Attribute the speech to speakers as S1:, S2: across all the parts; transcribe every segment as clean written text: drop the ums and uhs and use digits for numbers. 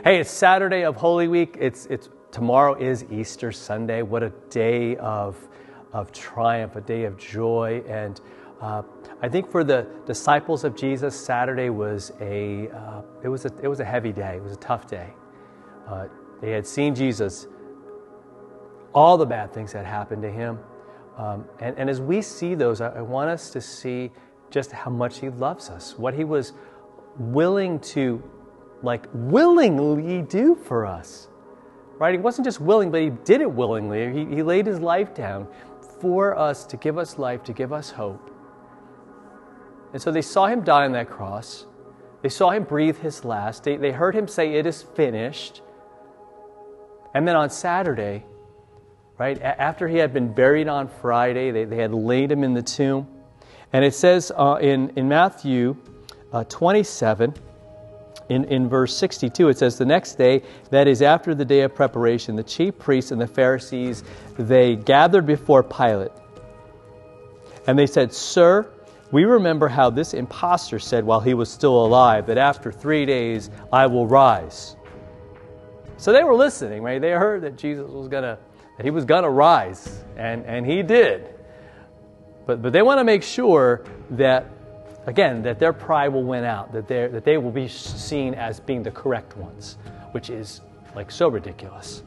S1: Hey, it's Saturday of Holy Week. Tomorrow is Easter Sunday. What a day of triumph, a day of joy. And I think for the disciples of Jesus, Saturday was a heavy day. It was a tough day. They had seen Jesus, all the bad things that happened to him. And as we see those, I want us to see just how much he loves us, what he was willing to willingly do for us, right? He wasn't just willing, but he did it willingly. He laid his life down for us, to give us life, to give us hope. And so they saw him die on that cross. They saw him breathe his last. They heard him say, "It is finished." And then on Saturday, right, after he had been buried on Friday, they had laid him in the tomb. And it says in Matthew 27, in verse 62, it says, "The next day, that is after the day of preparation, the chief priests and the Pharisees, they gathered before Pilate. And they said, 'Sir, we remember how this impostor said while he was still alive, that after 3 days I will rise.'" So they were listening, right? They heard that Jesus was that he was gonna rise, and he did. But they want to make sure that, again, that their pride will win out, that they will be seen as being the correct ones, which is so ridiculous.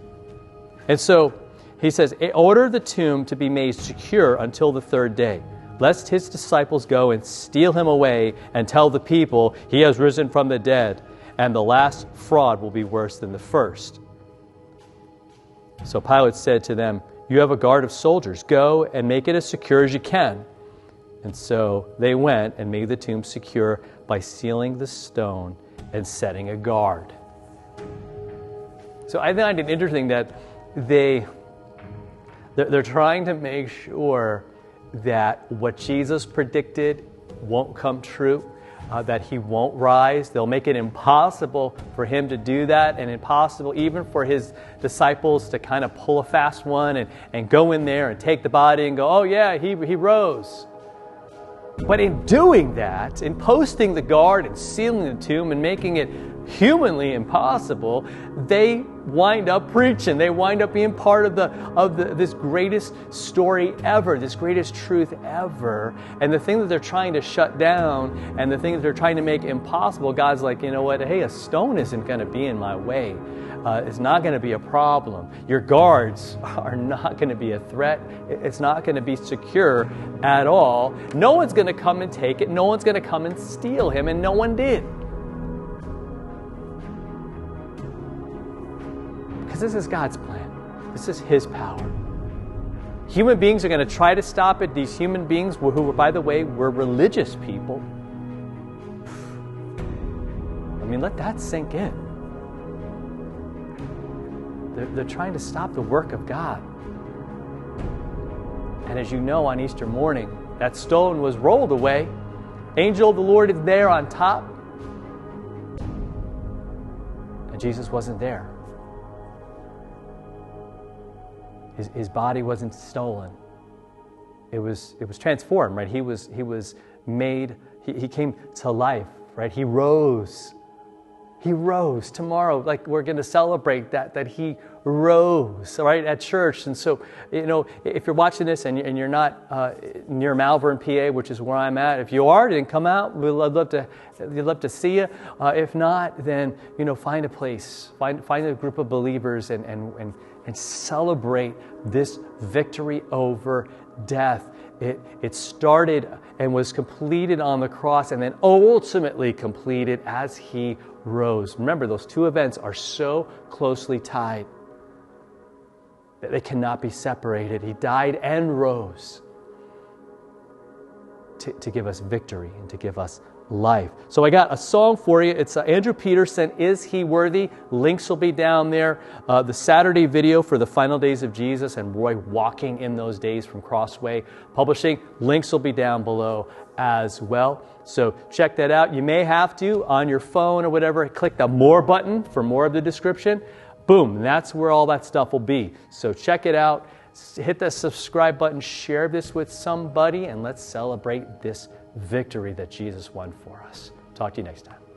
S1: And so he says, "Order the tomb to be made secure until the third day, lest his disciples go and steal him away and tell the people he has risen from the dead, and the last fraud will be worse than the first." So Pilate said to them, "You have a guard of soldiers. Go and make it as secure as you can." And so they went and made the tomb secure by sealing the stone and setting a guard. So I find it interesting that they're trying to make sure that what Jesus predicted won't come true, that he won't rise. They'll make it impossible for him to do that, and impossible even for his disciples to kind of pull a fast one and go in there and take the body and go, "Oh yeah, he rose." But in doing that, in posting the guard and sealing the tomb and making it humanly impossible, they wind up preaching. They wind up being part of this greatest story ever, this greatest truth ever. And the thing that they're trying to shut down and the thing that they're trying to make impossible, God's like, "You know what? Hey, a stone isn't going to be in my way. It's not going to be a problem. Your guards are not going to be a threat. It's not going to be secure at all. No one's going to come and take it. No one's going to come and steal him." And no one did. Because this is God's plan. This is his power. Human beings are going to try to stop it. These human beings, who, by the way, were religious people. I mean, let that sink in. They're trying to stop the work of God. And as you know, on Easter morning, that stone was rolled away. Angel of the Lord is there on top. And Jesus wasn't there. His body wasn't stolen. It was transformed, right? He was made, he came to life, right? He rose. He rose. Tomorrow, we're going to celebrate that he rose, right, at church. And so, if you're watching this and you're not near Malvern, PA, which is where I'm at, if you are, then come out. We'd love to see you. If not, then find a place, find a group of believers and celebrate this victory over death. It started and was completed on the cross, and then ultimately completed as he rose. Remember, those two events are so closely tied that they cannot be separated. He died and rose to give us victory and to give us life. So I got a song for you. It's Andrew Peterson, "Is He Worthy?" Links will be down there. The Saturday video for the Final Days of Jesus and Roy walking in those days from Crossway Publishing. Links will be down below as well. So check that out. You may have to, on your phone or whatever, click the More button for more of the description. Boom, that's where all that stuff will be. So check it out. Hit the subscribe button, share this with somebody, and let's celebrate this victory that Jesus won for us. Talk to you next time.